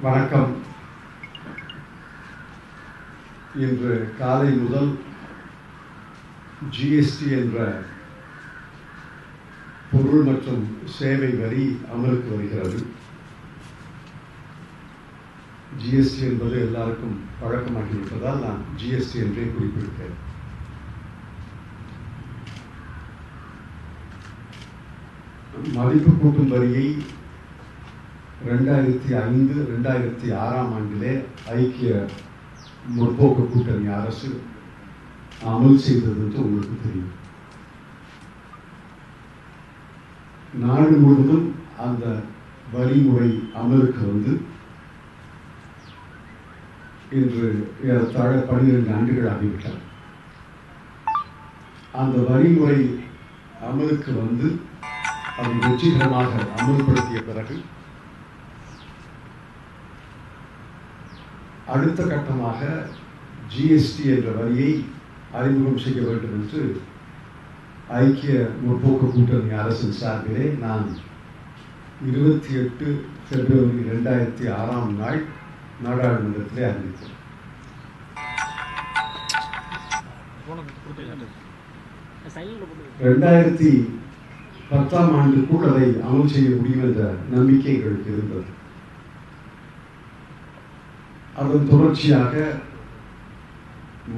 வணக்கம். இன்று காலை முதல் ஜிஎஸ்டி என்ற பொருள் மற்றும் சேவை வரி அமலுக்கு வருகிறது. ஜிஎஸ்டி என்பது எல்லாருக்கும் பழக்கமாகிவிட்டதால் நான் ஜிஎஸ்டி என்றே குறிப்பிடுகிறேன். மதிப்பு கூட்டும் வரியை 2005-2006 ஆண்டிலே ஐக்கிய முற்போக்கு கூட்டணி அரசு அமல் செய்தது என்று உங்களுக்கு தெரியும். நாடு முழுவதும் அந்த வரிமுறை அமலுக்கு வந்து இன்று ஏறத்தாழ 12 ஆண்டுகள் ஆகிவிட்டன. அந்த வரிமுறை அமலுக்கு வந்து அதை வெற்றிகரமாக அமல்படுத்திய பிறகு அடுத்த கட்டமாக ஜிஎஸ்டி என்ற வரியை அறிமுகம் செய்ய வேண்டும் என்று ஐக்கிய முற்போக்கு கூட்டணி அரசின் சார்பிலே நான் 28 பிப்ரவரி 2006 நாடாளுமன்றத்திலே அறிவித்தேன். 2010 ஆண்டுக்குள் அதை அமல் செய்ய முடியும் என்ற நம்பிக்கை எங்களுக்கு இருந்தது. அதன் தொடர்ச்சியாக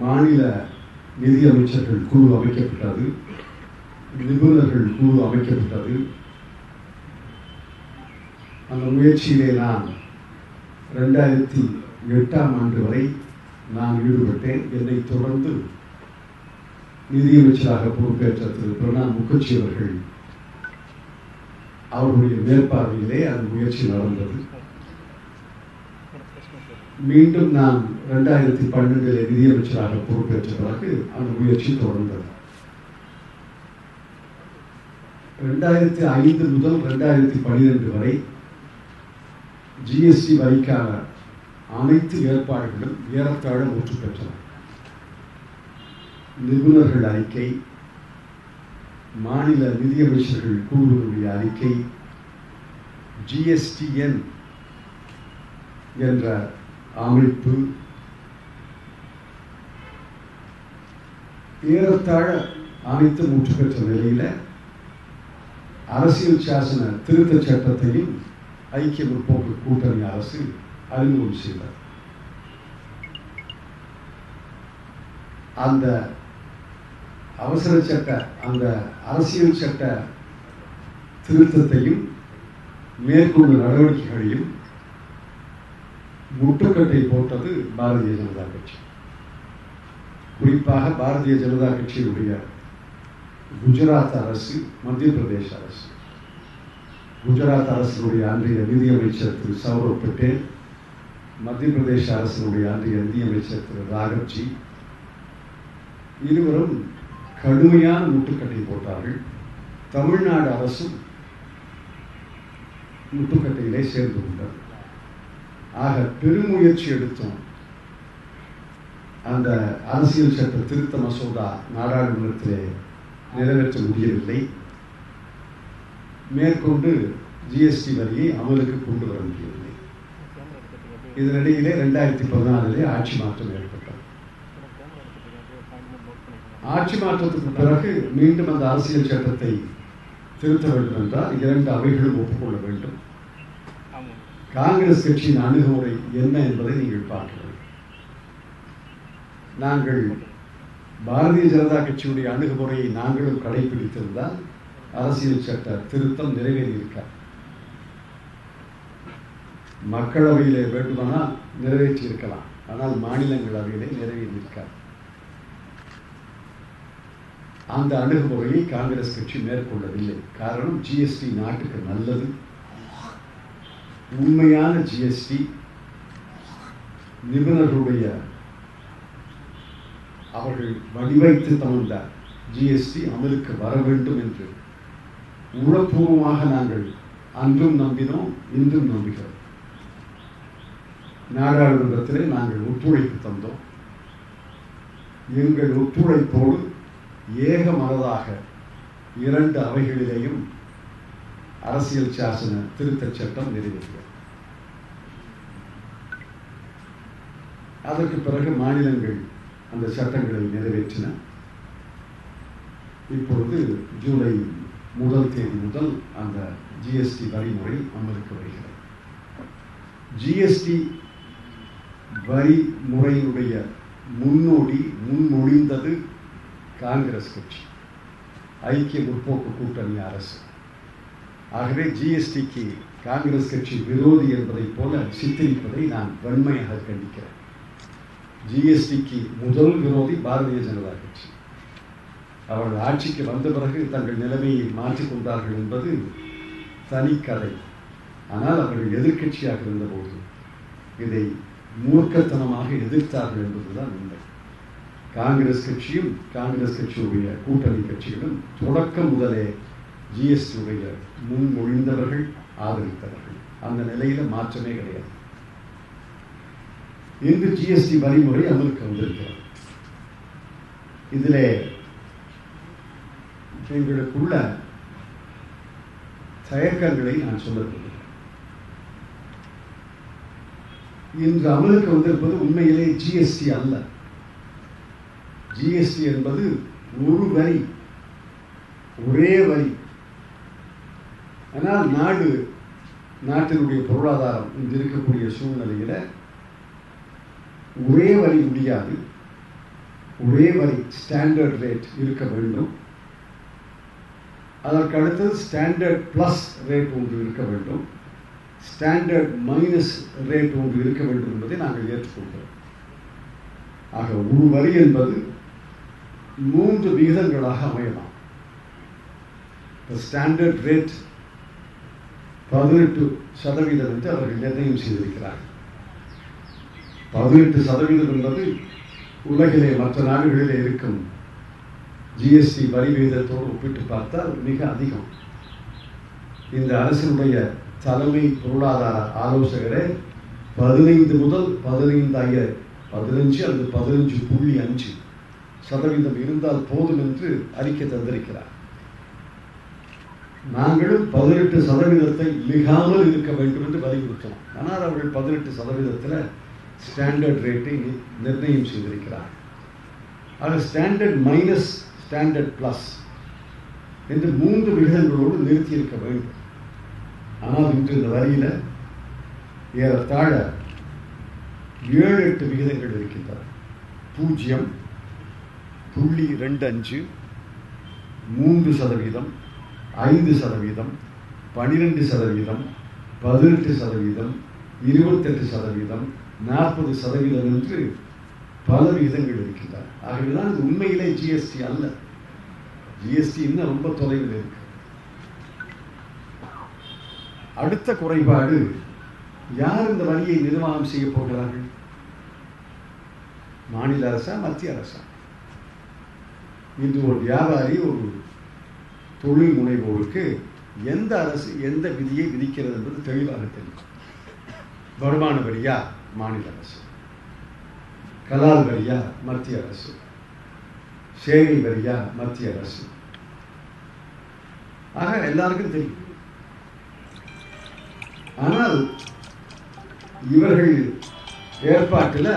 மாநில நிதியமைச்சர்கள் குழு அமைக்கப்பட்டது, நிபுணர்கள் குழு அமைக்கப்பட்டது. அந்த முயற்சியிலே நான் 2008 ஆண்டு வரை நான் ஈடுபட்டேன். என்னை தொடர்ந்து நிதியமைச்சராக பொறுப்பேற்ற திரு பிரணாப் முகர்ஜி அவர்களுடைய மேற்பார்வையிலே அந்த முயற்சி நடந்தது. மீண்டும் நான் 2012 நிதியமைச்சராக பொறுப்பேற்ற பிறகு அந்த முயற்சி தொடர்ந்தது. 2005 முதல் 2012 வரை ஜிஎஸ்டி வரிக்கான அனைத்து ஏற்பாடுகளும் ஏறத்தாழ முற்று பெற்றன. நிபுணர்கள் அறிக்கை, மாநில நிதியமைச்சர்கள் குழுவினுடைய அறிக்கை, ஜிஎஸ்டிஎன் என்ற அமைப்பு, ஏறத்தாழ அனைத்து முற்று பெற்ற நிலையில அரசியல் சாசன திருத்த சட்டத்தையும் ஐக்கிய முற்போக்கு கூட்டணி அரசு அறிமுகம் செய்தது. அந்த அவசர சட்ட, அந்த அரசியல் சட்ட திருத்தத்தையும் மேற்கொண்ட நடவடிக்கைகளையும் முட்டுக்கட்டை போட்டது பாரதிய ஜனதா கட்சி. குறிப்பாக பாரதிய ஜனதா கட்சியினுடைய குஜராத் அரசு, மத்திய பிரதேச அரசு, குஜராத் அரசினுடைய அன்றைய நிதியமைச்சர் திரு சௌரவ் பட்டேல், மத்திய பிரதேச அரசினுடைய அன்றைய நிதியமைச்சர் திரு ராகவ்ஜி இருவரும் கடுமையான முட்டுக்கட்டை போட்டார்கள். தமிழ்நாடு அரசும் முட்டுக்கட்டையிலே சேர்ந்து கொண்டது. ஆக பெருமுயற்சி எடுத்தோம். அந்த அரசியல் சட்ட திருத்த மசோதா நாடாளுமன்றத்திலே நிறைவேற்ற முடியவில்லை. மேற்கொண்டு ஜிஎஸ்டி வரியை அமலுக்கு கொண்டு வர முடியவில்லை. இதனிடையிலே 2014 ஆட்சி மாற்றம் ஏற்பட்டது. ஆட்சி மாற்றத்துக்கு பிறகு மீண்டும் அந்த அரசியல் சட்டத்தை திருத்த வேண்டும் என்றால் 2 அவைகளும் ஒப்புக்கொள்ள வேண்டும். காங்கிரஸ் கட்சியின் அணுகுமுறை என்ன என்பதை நீங்கள் பார்க்க வேண்டும். நாங்கள் பாரதிய ஜனதா கட்சியுடைய அணுகுமுறையை நாங்களும் கடைபிடித்திருந்தால் அரசியல் சட்ட திருத்தம் நிறைவேறியிருக்கார். மக்களவையிலே வேண்டுமானால் நிறைவேற்றி இருக்கலாம், ஆனால் மாநிலங்களவையிலே நிறைவேறியிருக்கார். அந்த அணுகுமுறையை காங்கிரஸ் கட்சி மேற்கொள்ளவில்லை. காரணம், ஜிஎஸ்டி நாட்டுக்கு நல்லது. உண்மையான ஜிஎஸ்டி நிபுணர்களுடைய அவர்கள் வடிவைத்து தந்த ஜிஎஸ்டி அமலுக்கு வர வேண்டும் என்று உளப்பூர்வமாக நாங்கள் அன்றும் நம்பினோம், இன்றும் நம்புகிறோம். நாடாளுமன்றத்திலே நாங்கள் ஒத்துழைப்பு தந்தோம். எங்கள் ஒத்துழைப்போடு ஏக மனதாக 2 அவைகளிலேயும் அரசியல் சாசன திருத்தச் சட்டம் நிறைவேற்றியது. அதற்கு பிறகு மாநிலங்கள் அந்த சட்டங்களை நிறைவேற்றின. இப்பொழுது ஜூலை 1 தேதி முதல் அந்த ஜிஎஸ்டி வரிமுறை அமலுக்கு வருகிறது. ஜிஎஸ்டி வரி முறையினுடைய முன்மொழிந்தது காங்கிரஸ் கட்சி, ஐக்கிய முற்போக்கு கூட்டணி அரசு. ஆகவே ஜிஎஸ்டிக்கு காங்கிரஸ் கட்சி விரோதி என்பதை போல சித்தரிப்பதை நான் வன்மையாக கண்டிக்கிறேன். ஜிஎஸ்டிக்கு முதல் விரோதி பாரதிய ஜனதா கட்சி. அவர்கள் ஆட்சிக்கு வந்த பிறகு தங்கள் நிலைமையை மாற்றிக்கொண்டார்கள் என்பது தனிக்கதை. ஆனால் அவர்கள் எதிர்கட்சியாக இருந்தபோது இதை மூர்க்கத்தனமாக எதிர்த்தார்கள் என்பதுதான் உண்மை. காங்கிரஸ் கட்சியும் காங்கிரஸ் கட்சியுடைய கூட்டணி கட்சிகளும் தொடக்கம் முதலே ஜிஎஸ்டியுடைய முன்மொழிந்தவர்கள், ஆதரித்தவர்கள். அந்த நிலையில மாற்றமே கிடையாது. இன்று ஜிஎஸ்டி வரிமுறை அமலுக்கு வந்திருக்கிறது. இதிலே எங்களுக்குள்ள தயக்கங்களை நான் சொல்ல விரும்புகிறேன். இன்று அமலுக்கு வந்திருப்பது உண்மையிலே ஜிஎஸ்டி அல்ல. ஜிஎஸ்டி என்பது ஒரு வரி, ஒரே வரி. ஆனால் நாட்டினுடைய பொருளாதாரம் இன்று இருக்கக்கூடிய சூழ்நிலையில ஒரே வரி முடியாது. ஒரே வரி ஸ்டாண்டர்ட் ரேட் இருக்க வேண்டும். அதற்கு அடுத்தது ஸ்டாண்டர்ட் பிளஸ் ரேட் ஒன்று இருக்க வேண்டும், ஸ்டாண்டர்ட் மைனஸ் ரேட் ஒன்று இருக்க வேண்டும் என்பதை நாங்கள் ஏற்றுக்கொள்கிறோம். ஆக ஒரு வரி என்பது 3 விகிதங்களாக அமையலாம். ஸ்டாண்டர்ட் ரேட் 18% என்று அவர்கள் நிர்ணயம் செய்திருக்கிறார்கள். 18% என்பது உலகிலே மற்ற நாடுகளிலே இருக்கும் ஜிஎஸ்டி வரி விகிதத்தோடு ஒப்பிட்டு பார்த்தால் மிக அதிகம். இந்த அரசினுடைய தலைமை பொருளாதார ஆலோசகரே 15 முதல் 15 அல்லது 15.5% இருந்தால் போதும் என்று அறிக்கை தந்திருக்கிறார். நாங்களும் 18% மிகாமல் இருக்க வேண்டும் என்று வலியுறுத்தலாம். ஆனால் அவர்கள் 18% ஸ்டாண்டர்ட் ரேட்டை நிர்ணயம் செய்திருக்கிறார். ஆக ஸ்டாண்டர்ட் மைனஸ், ஸ்டாண்டர்ட் பிளஸ் என்று 3 விகிதங்களோடு நிறுத்தியிருக்க வேண்டும். ஆனால் இன்று இந்த வரியில ஏறத்தாழ 7-8 விகிதங்கள் இருக்கின்றன. 0.25, 3%, 5%, 12%, 18%, 28%, 40% என்று பல விகிதங்கள் இருக்கின்றன. ஆகவேதான் இது உண்மையிலே ஜிஎஸ்டி அல்ல. ஜிஎஸ்டி இன்னும் ரொம்ப தொலைவில் இருக்கு. அடுத்த குறைபாடு, யார் இந்த வரியை நிர்வாகம் செய்ய போகிறார்கள்? மாநில அரசா, மத்திய அரசா? இன்று ஒரு வியாபாரி, ஒரு தொழில் முனைவோருக்கு எந்த அரசு எந்த விதியை விதிக்கிறது என்பது தெளிவாக தெரியும். வருமான வரியா? மாநில அரசு. கலால் வரியா? மத்திய அரசு. சேவை வரியா? மத்திய அரசு. ஆக எல்லாருக்கும் தெரியும். ஆனால் இவர்கள் ஏற்பாட்டில்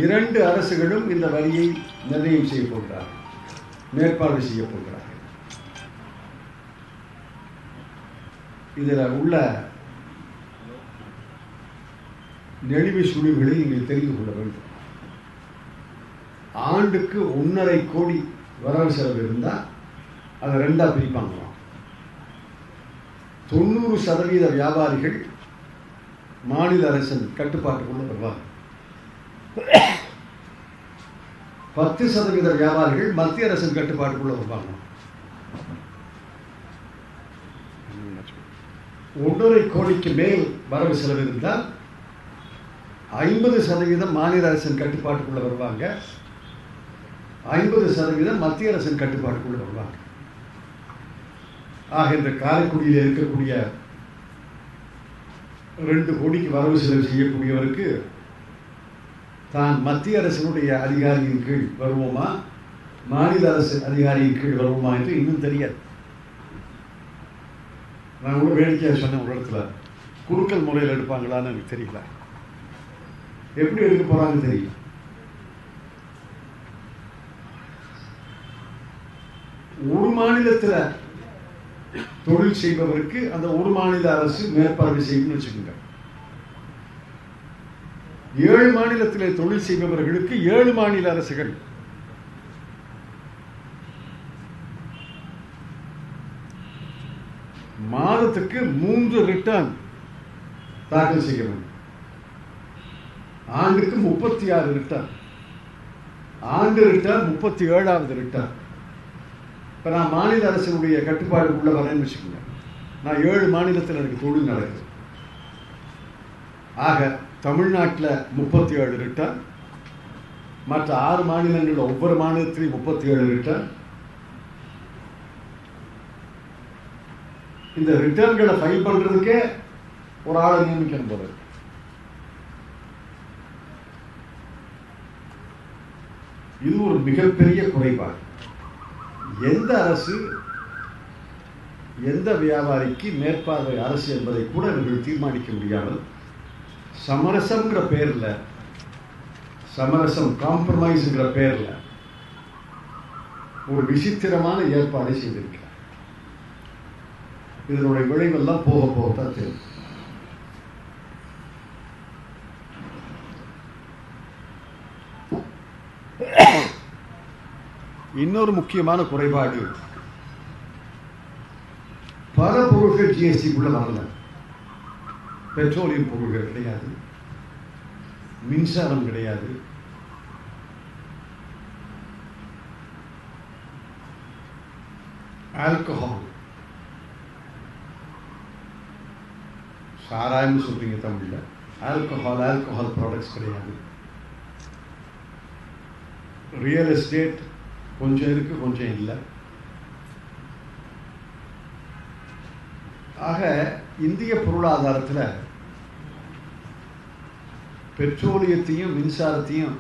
2 அரசுகளும் இந்த வரியை நிர்ணயம் செய்ய போகிறார்கள், மேற்பார்வை செய்ய போகிறார்கள். இதில் உள்ள நெளிவு சுழிவுகளை நீங்கள் தெரிந்து கொள்ள வேண்டும். ஆண்டுக்கு 1.5 கோடி வரவு செலவு இருந்தால் அதை 2ஆக பிரிப்பாங்களாம். 90% வியாபாரிகள் மாநில அரசின் கட்டுப்பாட்டுக்குள்ள வருவாங்க. 10% வியாபாரிகள் மத்திய அரசின் கட்டுப்பாட்டுக்குள்ள வருவாங்க. 1.5 கோடிக்கு மேல் வரவு செலவு இருந்தால் 50% மாநில அரசின் கட்டுப்பாட்டுக்குள்ள வருவாங்க, 50% மத்திய அரசின் கட்டுப்பாட்டுக்குள்ள வருவாங்க. ஆக இந்த காரைக்குடியில் இருக்கக்கூடிய 2 கோடிக்கு வரவு செலவு செய்யக்கூடியவருக்கு தான் மத்திய அரசினுடைய அதிகாரியின் கீழ் வருவோமா, மாநில அரசு அதிகாரியின் கீழ் வருவோமா என்று இன்னும் தெரியாது. நான் கூட வேடிக்கையாக சொன்ன ஒரு இடத்துல குறுக்கல் முறையில் எடுப்பாங்களான்னு எனக்கு தெரியல. எப்படி எடுக்க போறாங்க தெரியும். ஒரு மாநிலத்தில் தொழில் செய்பவருக்கு அந்த ஒரு மாநில அரசு மேற்பார்வை செய்யணும்னு வச்சுக்கோங்க. 7 மாநிலத்திலே தொழில் செய்பவர்களுக்கு 7 மாநில அரசுகள். மாதத்துக்கு 3 ரிட்டர்ன் தாக்கல் செய்ய வேண்டும். ஆண்டுக்கு 36 ரிட்டர்ன். ஆண்டு ரிட்டர்ன் 37வது ரிட்டர்ன். இப்ப நான் மாநில அரசினுடைய கட்டுப்பாடுக்குள்ள வரேன்னு வச்சுக்கோங்க. நான் 7 மாநிலத்தில் எனக்கு தொழில் நடக்குது. ஆக தமிழ்நாட்டில் 37 ரிட்டர்ன், மற்ற 6 மாநிலங்களில் ஒவ்வொரு மாநிலத்திலையும் 37 ரிட்டர்ன். இந்த ரிட்டர்ன்களை ஃபைல் பண்றதுக்கே ஒரு ஆளை நியமிக்கணும் போல. இது ஒரு மிகப்பெரிய குறைபாடு. எந்த அரசு எந்த வியாபாரிக்கு மேற்பார்வை அரசு என்பதை கூட இவர்கள் தீர்மானிக்க முடியாமல் சமரசம்ங்கிற பேர்ல, சமரசம் காம்ப்ரமைஸ்ங்கிற பேர்ல ஒரு விசித்திரமான ஏற்பாடை செய்திருக்கிறார். இதனுடைய விளைவெல்லாம் போக போகத்தான் தெரியும். இன்னொரு முக்கியமான குறைபாடு, பல பொருட்கள் ஜிஎஸ்டிக்குள்ள வரல. பெட்ரோலியம் பொருட்கள் கிடையாது, மின்சாரம் கிடையாது, ஆல்கஹால், சாராயம்னு சொல்றீங்க தமிழ்ல, ஆல்கஹால் ப்ராடக்ட்ஸ் கிடையாது. ரியல் எஸ்டேட் கொஞ்சம் இருக்கு, கொஞ்சம் இல்லை. ஆக இந்திய பொருளாதாரத்தில் பெட்ரோலியத்தையும் மின்சாரத்தையும்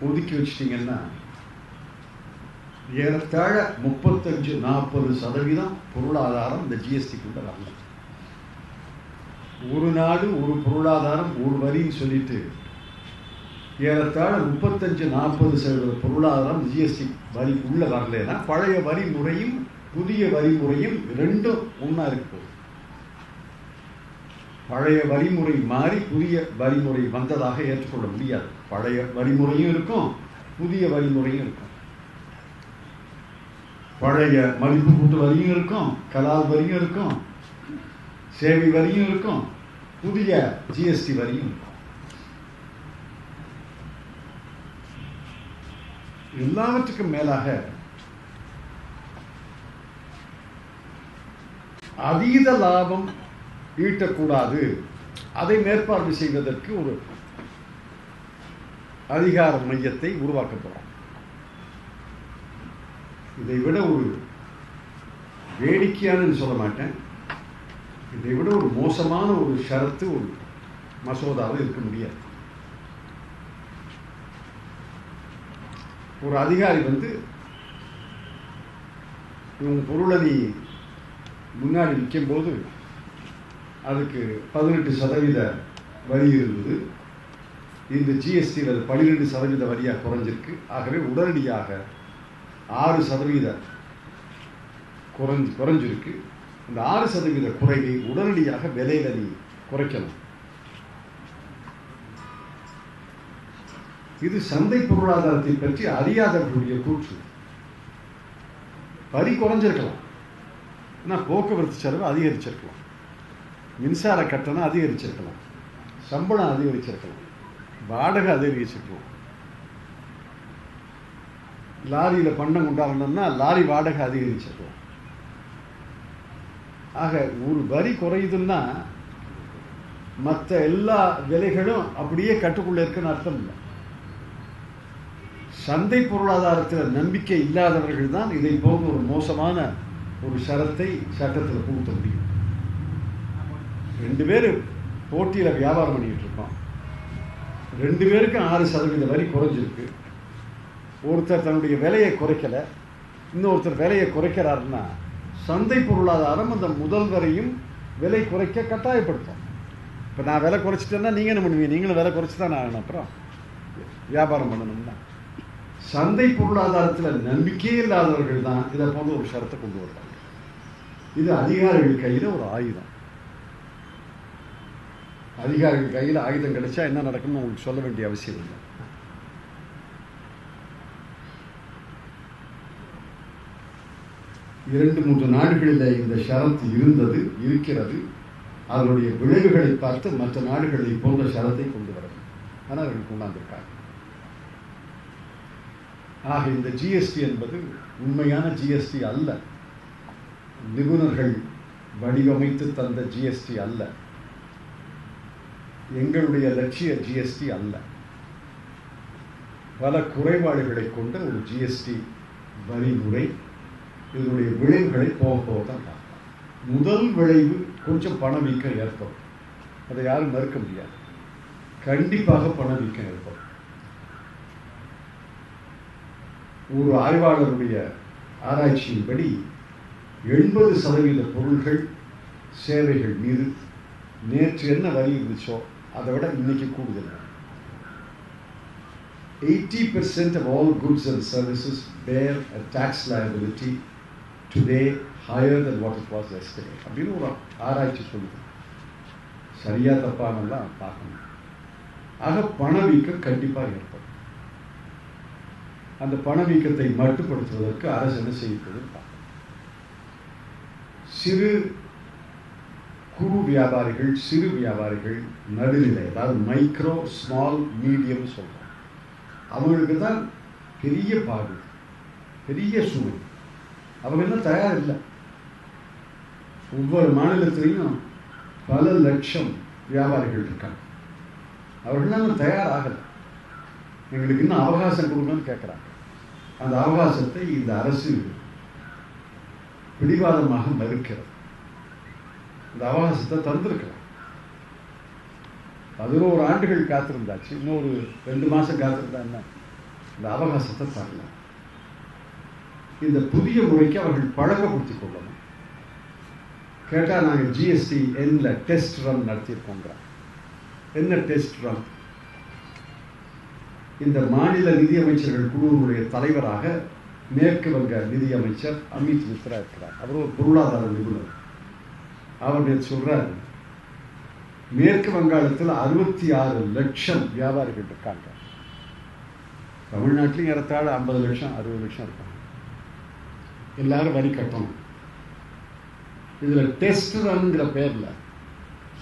ஒதுக்கி வச்சிட்டீங்கன்னா ஏறத்தாழ 35-40% பொருளாதாரம் இந்த ஜிஎஸ்டிக்குள்ள வரல. ஒரு நாடு ஒரு பொருளாதாரம் ஒரு வரின்னு சொல்லிட்டு ஏறத்தாழ 35-40% பொருளாதாரம் ஜிஎஸ்டி வரி உள்ள வரலன்னா பழைய வரி முறையும் புதிய வரி முறையும் ரெண்டும் ஒன்னா இருக்கு. பழைய வரிமுறை மாறி புதிய வரிமுறை வந்ததாக ஏற்றுக்கொள்ள முடியாது. பழைய வரிமுறையும் இருக்கும், புதிய வரிமுறையும் இருக்கும். பழைய மதிப்பு கூட்டு வரியும் இருக்கும், கலால் வரியும் இருக்கும், சேவை வரியும் இருக்கும், புதிய ஜிஎஸ்டி வரியும் இருக்கும். எல்லாவற்றுக்கும் மேலாக அதீத லாபம் ஈட்டக்கூடாது, அதை மேற்பார்வை செய்வதற்கு ஒரு அதிகார மையத்தை உருவாக்க போறோம். இதை விட ஒரு வேடிக்கையானு சொல்ல மாட்டேன், இதை விட ஒரு மோசமான ஒரு ஷரத்து ஒரு மசோதாவில் இருக்க முடியாது. ஒரு அதிகாரி வந்து இவங்க பொருளை நீ முன்னாடி விற்கும் போது அதுக்கு 18% வரி இருந்தது, இந்த ஜிஎஸ்டியில் அது 12% வரியாக குறைஞ்சிருக்கு. ஆகவே உடனடியாக 6% குறைஞ்சிருக்கு. இந்த 6% குறைவை உடனடியாக விலையில நீ குறைக்கணும். இது சந்தை பொருளாதாரத்தை பற்றி அறியாதவர்களுடைய கூற்று. வரி குறைஞ்சிருக்கலாம், ஆனால் போக்குவரத்து செலவு அதிகரிச்சிருக்கலாம், மின்சார கட்டணம் அதிகரிச்சிருக்கலாம், சம்பளம் அதிகரிச்சிருக்கலாம், வாடகை அதிகரிச்சிருக்கலாம். லாரியில் பண்டம் கொண்டாடணும்னா லாரி வாடகை அதிகரிச்சிருக்கலாம். ஆக ஒரு வரி குறையுதுன்னா மற்ற எல்லா விலைகளும் அப்படியே கட்டுக்குள்ள இருக்குன்னு அர்த்தம் இல்லை. சந்தை பொருளாதாரத்தில் நம்பிக்கை இல்லாதவர்கள் தான் இதை போன்ற ஒரு மோசமான ஒரு ஷரத்தை சட்டத்தில் புகுத்த முடியும். 2 பேர் போட்டியில் வியாபாரம் பண்ணிட்டு இருக்கோம், 2 பேருக்கும் 6% வரி குறைஞ்சிருக்கு. ஒருத்தர் தன்னுடைய விலையை குறைக்கல, இன்னொருத்தர் விலையை குறைக்கிறாருன்னா சந்தை பொருளாதாரம் அந்த முதல்வரையும் விலை குறைக்க கட்டாயப்படுத்தும். இப்போ நான் விலை குறைச்சிட்டேன்னா நீங்கள் என்ன பண்ணுவீங்க? நீங்களும் விலை குறைச்சி தான் ஆகணும். அப்புறம் வியாபாரம் பண்ணணும்னா சந்தை பொருளாதாரத்தில் நம்பிக்கையே இல்லாதவர்கள் தான் இதை போன்ற ஒரு ஷரத்தை கொண்டு வருவாங்க. இது அதிகாரிகள் கையில் ஒரு ஆயுதம். அதிகாரிகள் கையில் ஆயுதம் கிடைச்சா என்ன நடக்கும்னு உங்களுக்கு சொல்ல வேண்டிய அவசியம் இல்லை. இரண்டு மூன்று நாடுகளில் இந்த ஷரத்து இருக்கிறது. அதனுடைய விளைவுகளை பார்த்து மற்ற நாடுகளை போன்ற ஷரத்தை கொண்டு வரணும். ஆனால் அவர்கள் கொண்டாந்திருக்காங்க. ஆக இந்த ஜிஎஸ்டி என்பது உண்மையான ஜிஎஸ்டி அல்ல. நிபுணர்கள் வடிவமைத்து தந்த ஜிஎஸ்டி அல்ல. எங்களுடைய லட்சிய ஜிஎஸ்டி அல்ல. பல குறைபாடுகளை கொண்ட ஒரு ஜிஎஸ்டி வரிமுறை. இதனுடைய விளைவுகளை போக தான் பார்க்கலாம். முதல் விளைவு கொஞ்சம் பணவீக்கம் ஏற்படும். அதை யாரும் மறுக்க முடியாது. கண்டிப்பாக பணவீக்கம் ஏற்படும். ஒரு ஆய்வாளருடைய ஆராய்ச்சியின்படி 80% பொருள்கள் சேவைகள் மீது நேற்று என்ன வரி இருந்துச்சோ அதை விட இன்னைக்கு கூடுதல். 80% of all goods and services bear a tax liability today higher than what it was yesterday. அப்படின்னு ஒரு ஆராய்ச்சி சொல்லுது. சரியா தப்பானெல்லாம் பார்க்கணும். ஆக பணவீக்கம் கண்டிப்பாக ஏற்படும். அந்த பணவீக்கத்தை மட்டுப்படுத்துவதற்கு அரசு என்ன செய்வது? சிறு குறு வியாபாரிகள், சிறு வியாபாரிகள், நடுநிலை, அதாவது மைக்ரோ, ஸ்மால், மீடியம் சொல்றோம். அவங்களுக்கு தான் பெரிய பாடு, பெரிய சுமை. அவங்க என்ன தயார் இல்லை. ஒவ்வொரு மாநிலத்திலையும் பல லட்சம் வியாபாரிகள் இருக்காங்க. அவர்கள் தயாராகலை. எங்களுக்கு இன்னும் அவகாசம் கொடுக்கணும்னு கேட்குறாங்க. அந்த அவகாசத்தை இந்த அரசு பிடிவாதமாக மறுக்கிறது. இந்த அவகாசத்தை தந்திருக்கலாம். 11 ஆண்டுகள் காத்திருந்தாச்சு. இன்னொரு 2 மாதம் காத்திருந்தா என்ன? இந்த அவகாசத்தை தரல. இந்த புதிய முறைக்கு அவர்கள் பழக்கப்படுத்திக் கொள்ளணும். கேட்டால் நாங்கள் ஜிஎஸ்டி என்ல டெஸ்ட் ரன் நடத்தியிருக்கோங்கிறாங்க. என்ன டெஸ்ட் ரன்? இந்த மாநில நிதியமைச்சர்கள் குழுவுடைய தலைவராக மேற்கு வங்க நிதியமைச்சர் அமித் மித்ரா இருக்கிறார். அவர் ஒரு பொருளாதார நிபுணர். அவர் சொல்றார், மேற்கு வங்காளத்தில் 66 லட்சம் வியாபாரிகள் இருக்காங்க. தமிழ்நாட்டிலும் ஏறத்தாழ 50 லட்சம் 60 லட்சம் இருக்காங்க. எல்லாரும் வரி கட்டணும். இதுல டெஸ்ட் ரன்ங்கிற பேர்ல,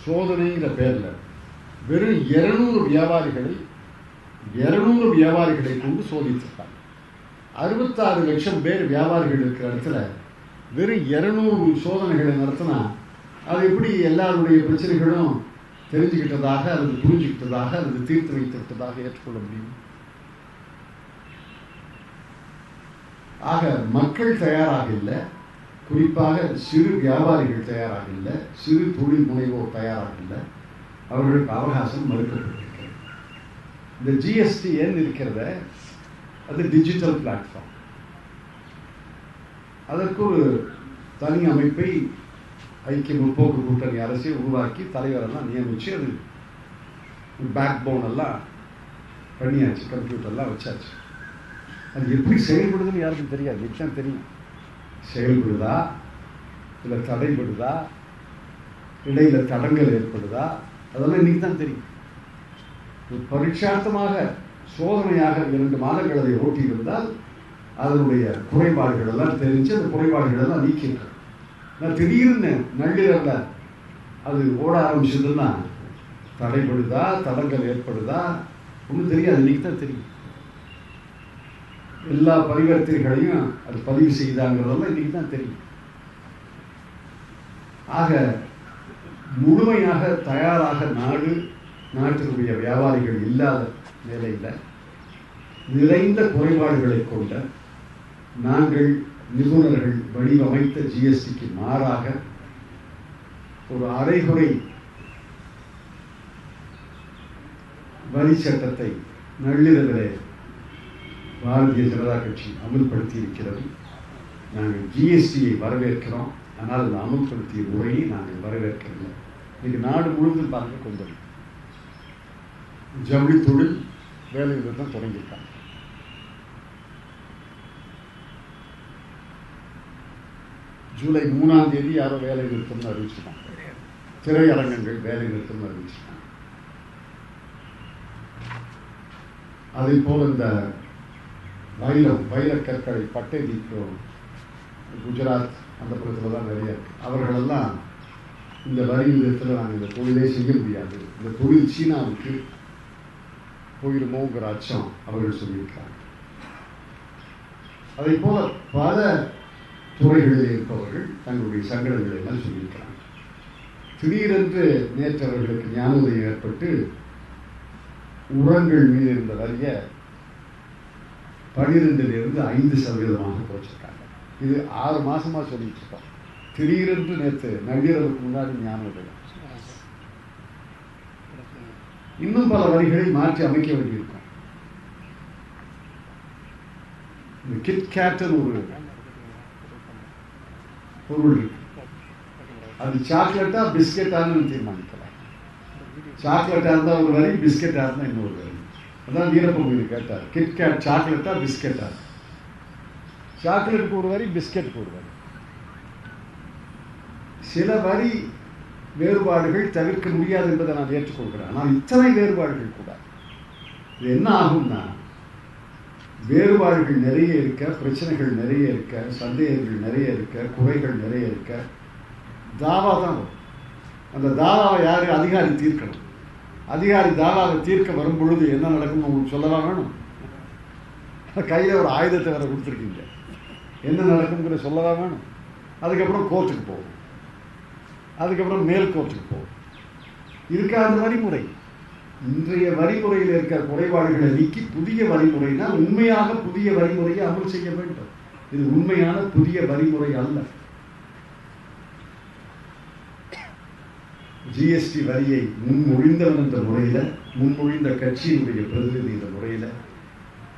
சோதனைங்கிற பேர்ல வெறும் 200 வியாபாரிகளை கொண்டு சோதித்திருக்காங்க. 66 லட்சம் பேர் வியாபாரிகள் இருக்கிற இடத்துல வெறும் 200 சோதனைகளை நடத்தினா அது எப்படி எல்லாருடைய பிரச்சனைகளும் தெரிஞ்சுக்கிட்டதாக, அல்லது புரிஞ்சுக்கிட்டதாக, அல்லது தீர்த்து வைத்திருப்பதாக ஏற்றுக்கொள்ள முடியும்? ஆக மக்கள் தயாராக இல்லை. குறிப்பாக சிறு வியாபாரிகள் தயாராக இல்லை. சிறு தொழில் முனைவோர் தயாராக இல்லை. அவர்களுக்கு அவகாசம் மறுக்கப்பட்டிருக்கிறது. இந்த ஜிஎஸ்டிஎன் இருக்கிறத, அது டிஜிட்டல் பிளாட்ஃபார்ம். அதற்கு ஒரு தனி அமைப்பை ஐக்கிய முற்போக்கு கூட்டணி அரசை உருவாக்கி தலைவரெல்லாம் நியமித்து அது பேக் போன் எல்லாம் பண்ணியாச்சு, கம்ப்யூட்டர்லாம் வச்சாச்சு. அது எப்படி செயல்படுதுன்னு யாருக்கும் தெரியாது. இதுதான் தெரியும். செயல்படுதா, இல்லை தடைபடுதா, இடையில தடங்கள் ஏற்படுதா, அதெல்லாம் இன்னைக்கு தான் தெரியும். பரீட்சார்த்தமாக சோதனையாக 2 மாதங்கள் அதை ஓட்டியிருந்தால் அதனுடைய குறைபாடுகள் எல்லாம் தெரிஞ்சு அந்த குறைபாடுகள் எல்லாம் நீக்கிட்டாங்க. நான் திடீர்னு நள்ளிரவில் அது ஓட ஆரம்பிச்சதுன்னா தடைபடுதா, தடங்கள் ஏற்படுதா ஒன்றும் தெரியாது. இன்னைக்கு தான் தெரியும். எல்லா பரிவர்த்தனைகளையும் அது பதிவு செய்தாங்கிறதெல்லாம் இன்னைக்கு தான் தெரியும். ஆக முழுமையாக தயாராக நாட்டினுடைய வியாபாரிகள் இல்லாத நிலையில் நிறைந்த குறைபாடுகளை கொண்ட நாங்கள் நிபுணர்கள் வடிவமைத்த ஜிஎஸ்டிக்கு மாறாக ஒரு அரைகுறை வரி சட்டத்தை நள்ளிரவிலே பாரதிய ஜனதா கட்சி அமல்படுத்தி இருக்கிறது. நாங்கள் ஜிஎஸ்டியை வரவேற்கிறோம். ஆனால் அந்த அமல்படுத்திய முறையை நாங்கள் வரவேற்கவில்லை. இன்னைக்கு நாடு முழுவதும் பாருங்க கொந்தளி. ஜவுளி தொழில் வேலையில் தான் தொடங்கியிருக்காங்க. ஜூலை 3ஆம் தேதி யாரோ வேலை நிறுத்தம்னு அறிவிச்சிருக்காங்க. திரையரங்கங்கள் வேலை நிறுத்தம்னு அறிவிச்சிருக்காங்க. அதே போல் இந்த வைரக்கற்களை பட்டை தீர்க்கிறோம் குஜராத் அந்த பக்கத்தில் தான் நிறைய இருக்கு. அவர்களெல்லாம் இந்த வரி விதத்தில் நாங்கள் இந்த தொழிலே செய்ய முடியாது, இந்த தொழில் சீனாவுக்கு போயிருமோங்கிற அச்சம் அவர்கள் சொல்லியிருக்காங்க. அதே போல பல துறைகளில் இருப்பவர்கள் தங்களுடைய சங்கடங்களை எல்லாம் சொல்லியிருக்கிறாங்க. திடீரென்று நேற்று அவர்களுக்கு ஞானோதயம் ஏற்பட்டு உரங்கள் மீது இருந்த வரியை 12% 5% குறைச்சிருக்காங்க. இது 6 மாசமா சொல்லிட்டு இருக்கோம். திடீரென்று நேற்று நள்ளிரவுக்கு முன்னாடி ஞானோதயம். இன்னும் பல வரிகளை மாற்றி அமைக்க வேண்டியிருக்கும். இந்த கிட்கேட்னு ஒரு பொருள் இருக்கு. அது சாக்லேட்டா பிஸ்கெட்டான்னு தீர்மானிக்கலாம். சாக்லேட்டா இருந்தா ஒரு வரி, பிஸ்கெட்டா இருந்தா இன்னொரு வரி. அதான் வீரப்ப கோயில் கேட்டார், கிட்கேட் சாக்லேட்டா பிஸ்கெட்டா? சாக்லேட்டுக்கு ஒரு வரி, பிஸ்கெட்டுக்கு ஒரு வரி. சில வரி வேறுபாடுகள் தவிர்க்க முடியாது என்பதை நான் ஏற்றுக்கொள்கிறேன். ஆனால் இத்தனை வேறுபாடுகள் கூட இது என்ன ஆகும்னா, வேறுபாடுகள் நிறைய இருக்க, பிரச்சனைகள் நிறைய இருக்க, சந்தேகங்கள் நிறைய இருக்க, குறைகள் நிறைய இருக்க, தாவா தான் வரும். அந்த தாவாவை யாரு? அதிகாரி தீர்க்கணும். அதிகாரி தாவாவை தீர்க்க வரும் பொழுது என்ன நடக்கும் உங்களுக்கு சொல்லலாம் வேணும்? கையில் ஒரு ஆயுதத்தை வர கொடுத்துருக்கீங்க, என்ன நடக்குங்கிற சொல்லலாம் வேணும். அதுக்கப்புறம் கோர்ட்டுக்கு போகும், அதுக்கப்புறம் மேல் கோர்ட்டுக்கு போகும். இருக்காத வரிமுறை. இன்றைய வரிமுறையில் இருக்கிற குறைபாடுகளை நீக்கி புதிய வரிமுறைனா உண்மையாக புதிய வரிமுறையை அமல் செய்ய வேண்டும். இது உண்மையான புதிய வரிமுறை அல்ல. ஜிஎஸ்டி வரியை முன்மொழிந்தவன் என்ற முறையில், முன்மொழிந்த கட்சியினுடைய பிரதிநிதி என்ற முறையில்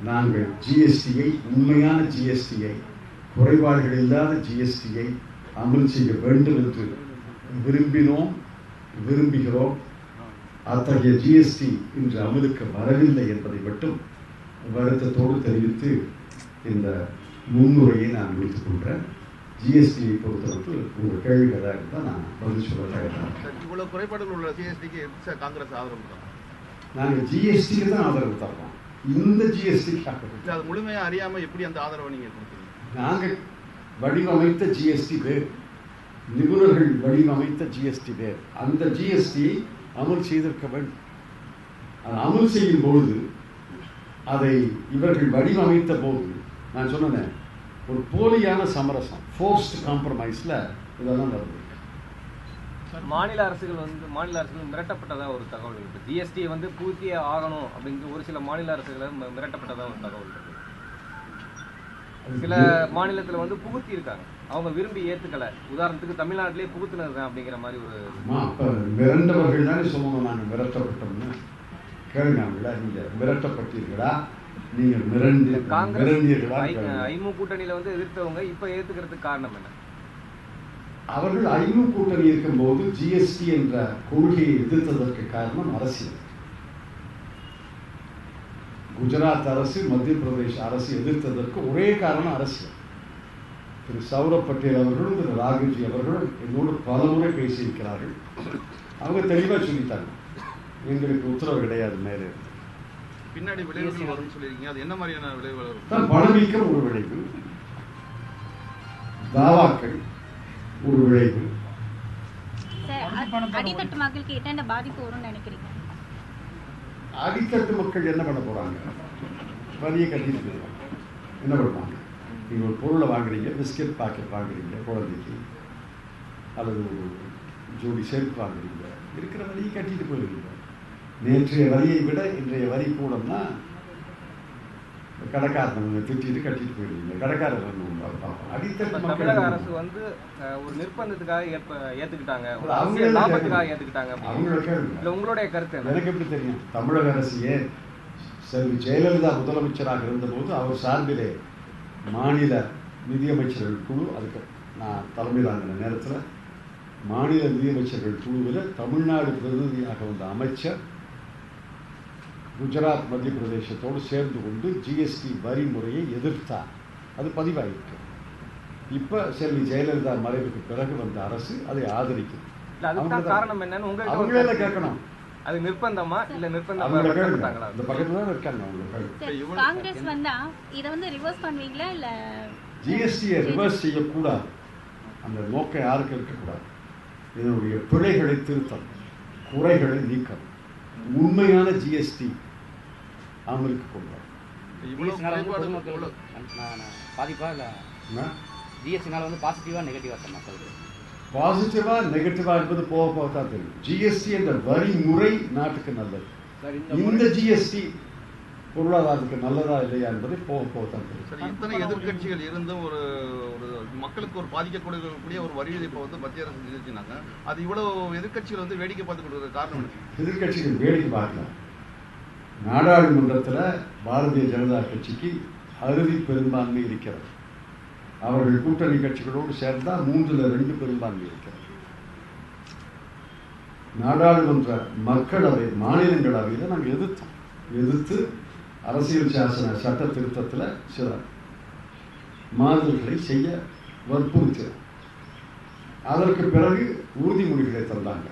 நாங்கள் ஜிஎஸ்டியை, உண்மையான ஜிஎஸ்டியை, குறைபாடுகள் இல்லாத ஜிஎஸ்டியை அமல் செய்ய வேண்டும் என்று விரும்பினோம், விரும்புகிறோம். அத்தகைய ஜிஎஸ்டி இன்று அமலுக்கு வரவில்லை என்பதை மட்டும் வருத்தத்தோடு தெரிவித்து இந்த முன்னுரையை நான் முடித்துக் கொள்கிறேன். ஜிஎஸ்டியை பொறுத்தவரைக்கு உங்கள் கேள்விகள் இருந்தால் நான் பதில் சொல்ல தயாராக. இவ்வளவு குறைபாடுகள் உள்ள ஜிஎஸ்டிக்கு காங்கிரஸ் ஆதரவு தரோம். நாங்கள் ஜிஎஸ்டிக்கு தான் ஆதரவு தரோம். இந்த ஜிஎஸ்டிக்காக அது முழுமையாக அறியாமல் எப்படி அந்த ஆதரவை நீங்கள் கொடுத்தீங்க? நாங்கள் வடிவமைத்த ஜிஎஸ்டி வேறு, நிபுணர்கள் வடிவமைத்த ஜிஎஸ்டி வேறு. அந்த ஜிஎஸ்டியை அமல் செய்திருக்க வேண்டும். அதை அமல் செய்யும் பொழுது, அதை இவர்கள் வடிவமைத்த போது நான் சொன்னேன், ஒரு போலியான சமரசம், ஃபோர்ஸ்ட் காம்ப்ரமைஸ்ல இதெல்லாம் நடந்திருக்கு. மாநில அரசுகள் மிரட்டப்பட்டதா ஒரு தகவல் இருக்கு. ஜிஎஸ்டி பூர்த்தியே ஆகணும் அப்படிங்கிற ஒரு சில மாநில அரசுகளை மிரட்டப்பட்டதா ஒரு தகவல் இருக்கு. சில மாநிலத்தில் புகுத்தி இருக்காங்க, அவங்க விரும்பி ஏத்துக்கல. உதாரணத்துக்கு தமிழ்நாட்டிலே புகுத்துனது தான் அப்படிங்கிற மாதிரி ஒரு. மிரண்டவர்கள் தானே சொல்லணும். நாங்கள் மிரட்டப்பட்டோம்னு கேளுங்க. நீங்க மிரட்டப்பட்டீர்களா? நீங்க மிரண்டீர்களா? ஐமு கூட்டணியில எதிர்த்தவங்க இப்ப ஏத்துக்கிறதுக்கு காரணம் என்ன? அவர்கள் ஐமு கூட்டணி இருக்கும் போது ஜிஎஸ்டி என்ற கொள்கையை எதிர்த்ததற்கு காரணம் அரசியல். குஜராத் அரசு, மத்திய பிரதேச அரசு எதிர்த்ததற்கு ஒரே காரணம் அரசியல். திரு சௌரப் பட்டேல் அவர்களும் திரு ராகுல்ஜி அவர்களும் என்னோடு பலமுறை பேசியிருக்கிறார்கள். அவங்க தெளிவாக சொல்லிட்டாங்க, எங்களுக்கு உத்தரவு கிடையாது மேலே. பின்னாடி விளைவுகள் வரும்னு சொல்லியிருக்கீங்க, அது என்ன மாதிரியான விளைவுகள் வரும்? தான் பணவீக்கம் ஒரு விளைவு, தாவாக்கள் ஒரு விளைவு. அடித்தட்டு மக்களுக்கு என்ன பாதிப்பு வரும்னு நினைக்கிறீங்க? அடித்தட்டு மக்கள் என்ன பண்ண போறாங்க? வரியை கட்டிட்டு போயிடுவாங்க. என்ன பண்ணுவாங்க? நீங்கள் ஒரு பொருளை வாங்குறீங்க, பிஸ்கெட் பாக்கெட் வாங்குறீங்க குழந்தைக்கு, அல்லது ஒரு ஜோடி செருப்பு வாங்குறீங்க, இருக்கிற வரியை கட்டிட்டு போயிடுவீங்க. நேற்றைய வரியை விட இன்றைய வரி கூடம்னா கடைக்காரங்க திட்டிட்டு கட்டிட்டு போயிடுவீங்க. கடைக்காரர் அடித்தட்டு தமிழக அரசு ஒரு நிர்பந்தத்துக்காக ஏத்துக்கிட்டாங்க, லாபத்துக்காக ஏத்துக்கிட்டாங்க. உங்களுடைய கருத்து எனக்கு எப்படி தெரியும்? தமிழக அரசு ஏன் செல்வி ஜெயலலிதா முதலமைச்சராக இருந்தபோது அவர் சார்பிலே மாநில நிதியமைச்சர்கள் குழு, அதுக்கு நான் தலைமை தாங்கின நேரத்தில் மாநில நிதியமைச்சர்கள் குழுவில் தமிழ்நாடு பிரதிநிதியாக வந்த அமைச்சர் குஜராத் மத்திய பிரதேசத்தோடு சேர்ந்து கொண்டு ஜிஎஸ்டி வரி முறையை எதிர்த்தார். அது பதிவாயிருக்கு. இப்போ செல்வி ஜெயலலிதா மறைவுக்கு பிறகு வந்த அரசு அதை ஆதரிக்குது. காரணம் என்னன்னு அவங்களே கேட்கணும். அது நிர்பந்தமா இல்ல நிர்பந்தம் இந்த பக்கத்துல தான் இருக்காங்க. அவங்க காங்கிரஸ் வந்தா இத வந்து ரிவர்ஸ் பண்ணுவீங்களா இல்ல? ஜிஎஸ்டியை ரிவர்ஸ் செய்யக்கூடாது. அந்த நோக்கம் யாருக்கு இருக்கக்கூடாது. இதனுடைய பிழைகளை திருத்தம், குறைகளை நீக்கம், உண்மையான ஜிஎஸ்டி அமலுக்கு கொண்டு பாதிப்பா இல்ல ஜிஎஸ்டினால வந்து பாசிட்டிவா நெகட்டிவா சார் மக்களுக்கு? பாசிட்டிவா நெகட்டிவா என்பது போக போக தான் தெரியும். ஜிஎஸ்டி என்ற வரி முறை நாட்டுக்கு நல்லது. இந்த ஜிஎஸ்டி பொருளாதாரத்துக்கு நல்லதா இல்லையா என்பதை போக போக தான் தெரியும். இத்தனை எதிர்கட்சிகள் இருந்தும் ஒரு மக்களுக்கு ஒரு பாதிக்கக்கூடிய ஒரு வரி விதிப்பை வந்து மத்திய அரசு நிறுத்தினாங்க. அது இவ்வளவு எதிர்கட்சிகள் வந்து வேடிக்கை பார்த்து கொடுக்குற காரணம் எதிர்கட்சிகள் வேடிக்கை பார்க்கலாம். நாடாளுமன்றத்தில் பாரதிய ஜனதா கட்சிக்கு அறுதி பெரும்பான்மை இருக்கிறது. அவர்கள் கூட்டணி கட்சிகளோடு சேர்ந்தால் 3/2 பெரும்பான்மை இருக்கிறது. நாடாளுமன்ற மக்களவை மாநிலங்களவையில் நாங்கள் எதிர்த்து அரசியல் சாசன சட்ட திருத்தத்தில் சில மாறுதல்களை செய்ய வற்புறுத்தினோம். அதற்கு பிறகு உறுதிமொழிகளை தந்தாங்க.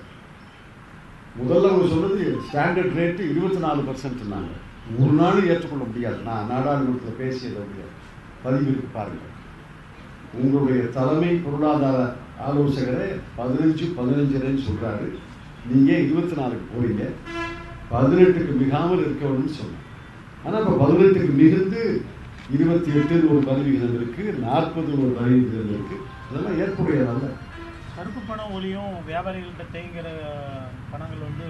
முதல்ல அவங்க சொன்னது ஸ்டாண்டர்ட் ரேட்டு 24%. ஒரு நாள் ஏற்றுக்கொள்ள முடியாது. நான் நாடாளுமன்றத்தில் பேசியதை முடியாது. பதிவிற்கு பாருங்கள். உங்களுடைய தலைமை பொருளாதார ஆலோசகரே 15 சொல்றாரு. நீங்க 24க்கு போறீங்க. 18க்கு மிகாமல் இருக்க வேணும்னு சொன்னேன். ஆனா இப்ப 18க்கு மிகுந்து 28 ஒரு வரி விகிதம் இருக்கு, 40 ஒரு வரி விகிதம் இருக்கு. இதெல்லாம் ஏற்புடையதல்ல. கருப்பு பணம் ஒளியும் வியாபாரிகள்கிட்ட தேங்கிற பணங்கள் வந்து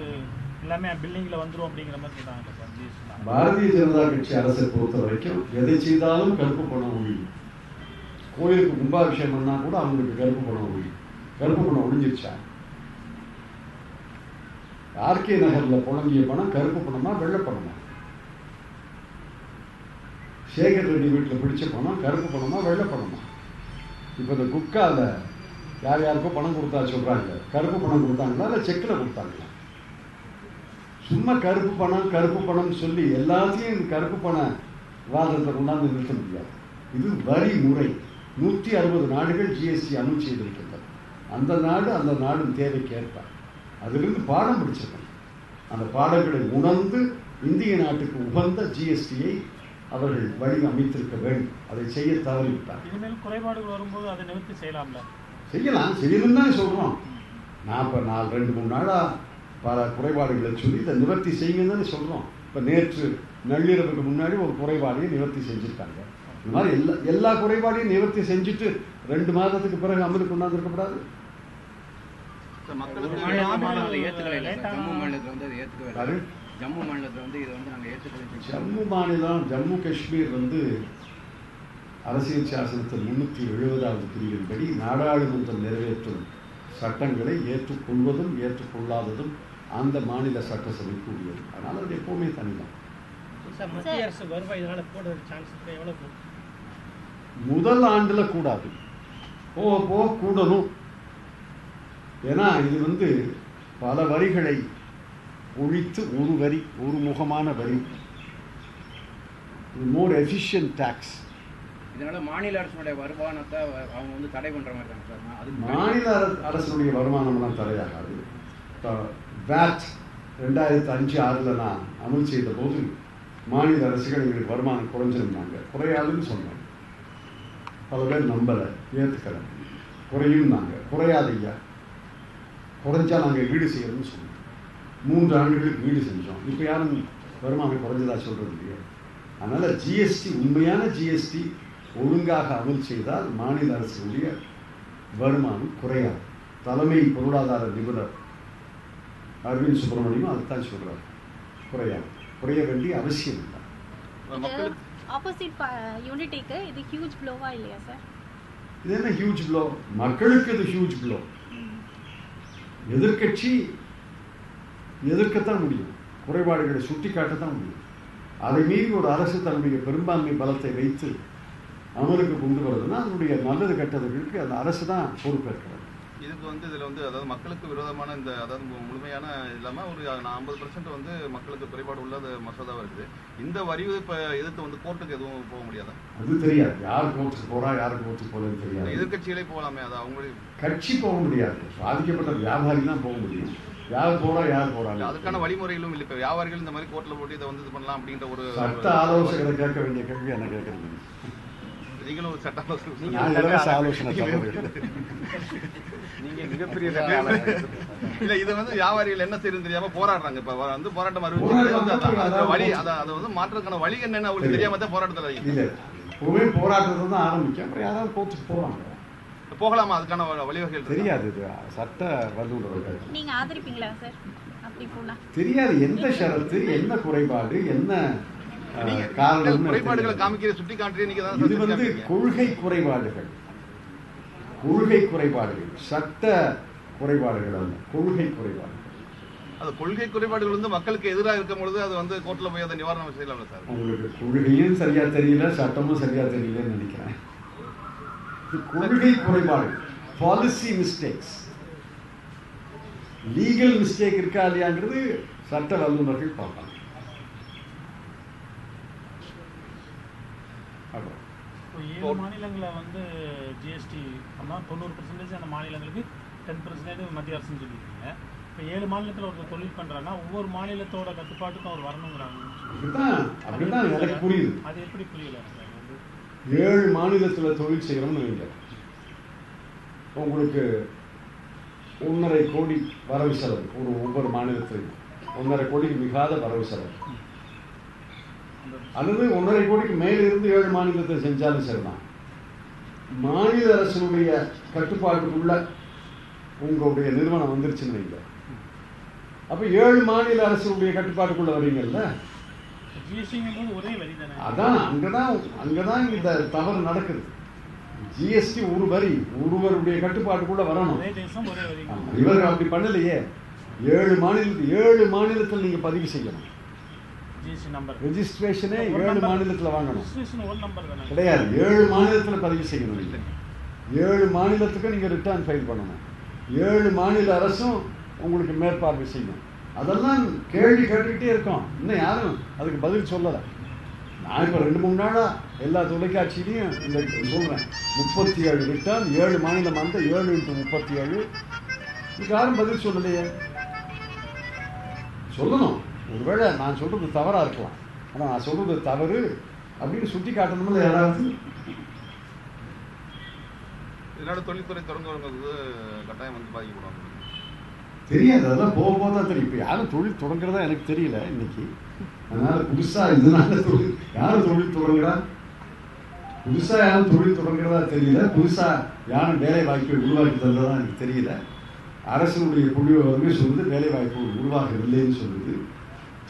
எல்லாமே பில்லிங்ல வந்துடும் அப்படிங்கிற மாதிரி சொல்றாங்க சார். பாரதிய ஜனதா கட்சி அரசை பொறுத்த வரைக்கும் எதை செய்தாலும் கருப்பு பணம் ஒழியும். கோயிலுக்கு கும்பாபிஷேகம் பண்ணா கூட அவங்களுக்கு கருப்பு பணம் ஒழியும். கருப்பு பணம் ஒழிஞ்சிருச்சா? ஆர்கே நகர்ல புழங்கிய பணம் கருப்பு பணமா வெள்ளை பணமா? சேகர் ரெட்டி வீட்டில் பிடிச்ச பணம் கருப்பு பணமா வெள்ளை பணமா? இப்போ இந்த குட்கால யார் யாருக்கோ பணம் கொடுத்தா சொல்றாங்க. கருப்பு பணம் கொடுத்தாங்களா இல்லை செக்கில் கொடுத்தாங்களா? சும்மா கருப்பு பணம் சொல்லி எல்லாத்தையும் கருப்பு பண விவாதத்தை கொண்டாந்து நிறுத்த முடியாது. இது வரி முறை. 160 நாடுகள் ஜிஎஸ்டி அமல் செய்திருக்கின்றன. அந்த நாடும் தேவைக்கேற்ப அதிலிருந்து பாடம் படிச்சிருக்கணும். அந்த பாடங்களை உணர்ந்து இந்திய நாட்டுக்கு உகந்த ஜிஎஸ்டியை அவர்கள் வடிவமைத்திருக்க வேண்டும். அதை செய்ய தவறிவிட்டார். இனிமேல் குறைபாடுகள் வரும்போது அதை நிவர்த்தி செய்யலாம்ல? செய்யணும் தான் சொல்றோம். நான் இப்போ 2-3 நாளா பல குறைபாடுகளை சொல்லி இதை நிவர்த்தி செய்யுங்கன்னு தானே சொல்றோம். இப்போ நேற்று நள்ளிரவுக்கு முன்னாடி ஒரு குறைபாடையை நிவர்த்தி செஞ்சிருக்காங்க. இந்த மாதிரி எல்லா குறைபாடையும் நிவர்த்தி செஞ்சுட்டு 2 மாதத்துக்கு பிறகு அமலுக்கு கொண்டாந்து இருக்கக்கூடாது. ஜம்மு காஷ்மீர் அரசியல் சாசனத்தில் 370வது பிரிவின்படி நாடாளுமன்றம் நிறைவேற்றும் சட்டங்களை ஏற்றுக்கொள்வதும் ஏற்றுக்கொள்ளாததும் அந்த மாநில சட்டசபைக்கு உரியது. அதனால் அது எப்பவுமே தனிதான். முதல் ஆண்டுல கூடாது, போக போக கூடணும். ஏன்னா இது பல வரிகளை ஒழித்து ஒரு வரி, ஒரு முகமான வரி, மோர் எஃபிஷியன்ட் டாக்ஸ். இதனால மாநில அரசுடைய வருமானத்தை அவங்க தடை பண்ற மாதிரி தான் சார். அது மாநில அரசுடைய வருமானம்லாம் தடையாகாது. வேட் 2005-6 நான் அமல் செய்த போது மாநில அரசுகள் எங்களுக்கு வருமானம் குறைஞ்சிருந்தாங்க. குறையாதுன்னு சொன்னாங்க. பல பேர் நம்பலை, ஏற்றுக்கலை. குறையும் குறையாது ஐயா, குறைஞ்சா நாங்கள் ஈடு செய்யறோம்னு சொன்னோம். 3 ஆண்டுகளுக்கு ஈடு செஞ்சோம். இப்போ யாரும் வருமானம் குறைஞ்சதா சொல்றது இல்லையா? அதனால ஜிஎஸ்டி, உண்மையான ஜிஎஸ்டி ஒழுங்காக அமல் செய்தால் மாநில அரசுடைய வருமானம் குறையாது. தலைமை பொருளாதார நிபுணர் அரவிந்த் சுப்பிரமணியம் அதுதான் சொல்றார். குறையாது, குறைய வேண்டிய அவசியம் இல்லை. ஆப்போசிட் யூனிட்டிக்கு இது ஹியூஜ் ப்ளோவா இல்லையா சார்? இது என்ன ஹியூஜ் ப்ளோ? மக்களுக்கு இது ஹியூஜ் ப்ளோ. எதிர்கட்சி எதிர்க்கத்தான் முடியும், குறைபாடுகளை சுட்டி காட்டத்தான் முடியும். அதை மீறி ஒரு அரசு தன்னுடைய பெரும்பான்மை பலத்தை வைத்து அமலுக்கு கொண்டு வருதுன்னா அதனுடைய நல்லது கெட்டதுகளுக்கு அந்த அரசு தான் பொறுப்பேற்கிறது. இதுக்கு வந்து இதில் வந்து அதாவது மக்களுக்கு விரோதமான இந்த அதாவது முழுமையான இல்லாமல் ஒரு 50% வந்து மக்களுக்கு குறைபாடு உள்ள மசோதாவாக இருக்குது. இந்த வரி விதிப்பை எதிர்த்து வந்து கோர்ட்டுக்கு எதுவும் போக முடியாதா? அது தெரியாது, யார் கோர்ட்டுக்கு போறா யார் கோர்ட்டுக்கு போகலன்னு தெரியாது. எதிர்கட்சிகளே போகலாமே, அது அவங்களுடைய கட்சி போக முடியாது, பாதிக்கப்பட்ட வியாபாரி தான் போக முடியும். யார் போறா யார் போறாங்க அதுக்கான வழிமுறைகளும் இல்லை. இப்போ வியாபாரிகள் இந்த மாதிரி கோர்ட்டில் போட்டு இதை வந்து இது பண்ணலாம் அப்படின்ற ஒரு சட்ட ஆலோசகரை கேட்க வேண்டிய கேள்வி என்ன கேட்கறீங்க? நீங்களும் ஒரு சட்ட நான் இலவச ஆலோசனை நீங்க மிகப்பெரிய இல்ல இது வந்து வியாபாரிகள் என்ன செய்யறது தெரியாம போராடுறாங்க. இப்ப வந்து போராட்டம் அறிவிச்சு வழி அதை வந்து மாற்றதுக்கான வழி என்னன்னு அவங்களுக்கு தெரியாம தான் போராட்டத்தில் இல்ல இப்பவே போராட்டத்தை தான் ஆரம்பிக்கும். அப்புறம் யாராவது கோர்ட்டுக்கு போவாங்க, போகலாமா? அதுக்கான வழிவகைகள் தெரியாது. இது சட்ட வல்லுநர்கள் நீங்க ஆதரிப்பீங்களா சார் அப்படி போனா? தெரியாது எந்த ஷரத்து என்ன குறைபாடு என்ன குறைபாடுகளை காமிக்கிற சுட்டி காட்டுறீங்க. நீங்க தான் இது வந்து கொள்கை குறைபாடுகள், கொள்கை குறைபாடுகள், சட்ட குறைபாடுகள் அல்ல, கொள்கை குறைபாடுகள். அது கொள்கை குறைபாடுகள் வந்து மக்களுக்கு எதிராக இருக்கும் பொழுது அது வந்து கோர்ட்ல போய் அதை நிவாரணம் செய்யலாம் சார். உங்களுக்கு கொள்கையும் சரியா தெரியல, சட்டமும் சரியா தெரியலன்னு நினைக்கிறேன். கொள்கை குறைபாடு, பாலிசி மிஸ்டேக்ஸ், லீகல் மிஸ்டேக் இருக்கா இல்லையாங்கிறது சட்ட வல்லுநர்கள் பார்ப்பாங்க. இப்போ 7 மாநிலங்களை வந்து ஜிஎஸ்டி பண்ணால் 90% அந்த மாநிலங்களுக்கு 10% மத்திய அரசுன்னு சொல்லியிருக்கீங்க. இப்போ 7 மாநிலத்தில் ஒரு தொழில் பண்ணுறாங்கன்னா ஒவ்வொரு மாநிலத்தோட கட்டுப்பாட்டுக்கும் அவர் வரணுங்கிறாங்க. அப்படிதான் எனக்கு புரியுது. அது எப்படி புரியல? 7 மாநிலத்தில் தொழில் செய்கிறோம்னு வைங்க, உங்களுக்கு 1.5 கோடி வரவு செலவு, ஒவ்வொரு மாநிலத்திலையும் 1.5 கோடிக்கு மிகாத வரவு செலவு, அல்லது 1.5 கோடிக்கு மேல இருந்து 7 மாநிலத்தை செஞ்சாலும் சரிதான். மாநில அரசுடைய கட்டுப்பாட்டுக்குள்ள உங்களுடைய நிறுவனம் வந்துருச்சுன்னு வைங்க, அப்ப 7 மாநில அரசுடைய கட்டுப்பாட்டுக்குள்ள வரீங்கல்ல, அதான் அங்கதான் இந்த தவறு நடக்குது. ஜிஎஸ்டி ஒரு வரி, ஒருவருடைய கட்டுப்பாட்டுக்குள்ள வரணும். இவர்கள் அப்படி பண்ணலையே. 7 மாநிலத்தில் நீங்க பதிவு செய்யணும். ரெஜிஸ்ட்ரேஷனே 7 மாநிலத்தில் வாங்கணும் கிடையாது, 7 மாநிலத்தில் பதிவு செய்யணும். நீங்க 7 மாநிலத்துக்கு நீங்க ரிட்டர்ன் ஃபைல் பண்ணணும். 7 மாநில அரசும் உங்களுக்கு மேற்பார்வை செய்யணும். அதெல்லாம் கேள்வி கேட்டுக்கிட்டே இருக்கோம், இன்னும் யாரும் அதுக்கு பதில் சொல்லலை. நான் இப்போ 2-3 நாளா எல்லா தொலைக்காட்சியிலையும் இந்த சொல்றேன், 37 ரிட்டர்ன், 7 மாநிலம் அந்த 7 × 37, இதுக்கு யாரும் பதில் சொல்லலையே. சொல்லணும், ஒருவேளை நான் சொல்றது தவறா இருக்கலாம், ஆனா நான் சொல்றது தவறு அப்படின்னு சுட்டி காட்டணும்ல யாராவது. இதனால தொழில்துறை தொடங்குறது கட்டாயம் வந்து பாதிக்கப்படுவாங்க. தெரியாது, அதெல்லாம் போக போக தான் தெரியும். இப்போ யாரும் தொழில் தொடங்குறதா எனக்கு தெரியல இன்னைக்கு. அதனால புதுசா இதனால யாரும் தொழில் தொடங்குறா, புதுசா யாரும் தொழில் தொடங்குறதா தெரியல, புதுசா யாரும் வேலை வாய்ப்பை உருவாக்கி தந்ததா எனக்கு தெரியல. அரசுடைய புள்ளிவிவரமே சொல்லுது வேலை வாய்ப்பு உருவாகவில்லைன்னு சொல்லுது,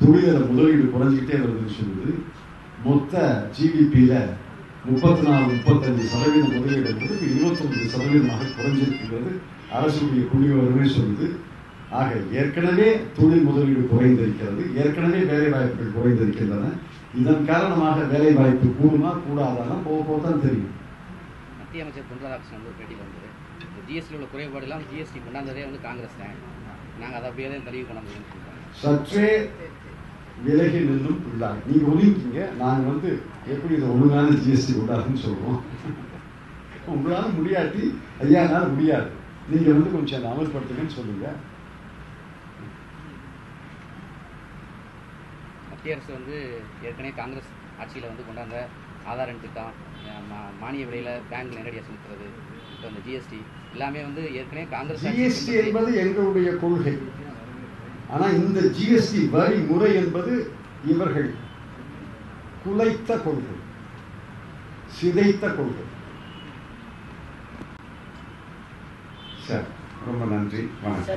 தொழிலில் முதலீடு குறைஞ்சிக்கிட்டே வருதுன்னு சொல்லுது. மொத்த ஜிடிபியில 34-35% முதலீடு என்பது 29% குறைஞ்சிருக்கிறது அரசுடைய புள்ளிவிவரமே சொல்லுது. ஆக ஏற்கனவே தொழில் முதலீடு குறைந்திருக்கிறது, ஏற்கனவே வேலை வாய்ப்புகள் குறைந்திருக்கின்றன. இதன் காரணமாக வேலை வாய்ப்பு கூடுமா கூடாதானா போக போக தான் தெரியும். மத்திய அமைச்சர் பொன் ராதாகிருஷ்ணன் வந்து பேட்டி வந்தது, ஜிஎஸ்டி உள்ள குறைபாடுலாம் ஜிஎஸ்டி கொண்டாந்ததே வந்து காங்கிரஸ் தான், நாங்கள் அதை அப்படியே தான் தடவி கொண்டாந்து சொல்றாங்க. சற்றே விலகி நின்றும் உள்ளாங்க. நீங்க ஒதுங்கிங்க, நாங்கள் வந்து எப்படி இதை ஒழுங்கான ஜிஎஸ்டி கொண்டாதுன்னு சொல்றோம். உங்களால முடியாட்டி ஐயானால முடியாது, நீங்க வந்து கொஞ்சம் அதை அமல்படுத்துங்கன்னு சொல்லுங்க. மத்திய அரசு வந்து ஏற்கனவே காங்கிரஸ் ஆட்சியில் வந்து கொண்டாந்த ஆதார் எண் திட்டம், மானிய விலையில் பேங்க் நேரடியாக செலுத்துறது, இப்போ இந்த ஜிஎஸ்டி எல்லாமே வந்து ஏற்கனவே காங்கிரஸ். ஜிஎஸ்டி என்பது எங்களுடைய கொள்கை, ஆனால் இந்த ஜிஎஸ்டி வரி முறை என்பது இவர்கள் குலைத்த கொள்கை, சிதைத்த கொள்கை. சார் ரொம்ப நன்றி, வணக்கம்.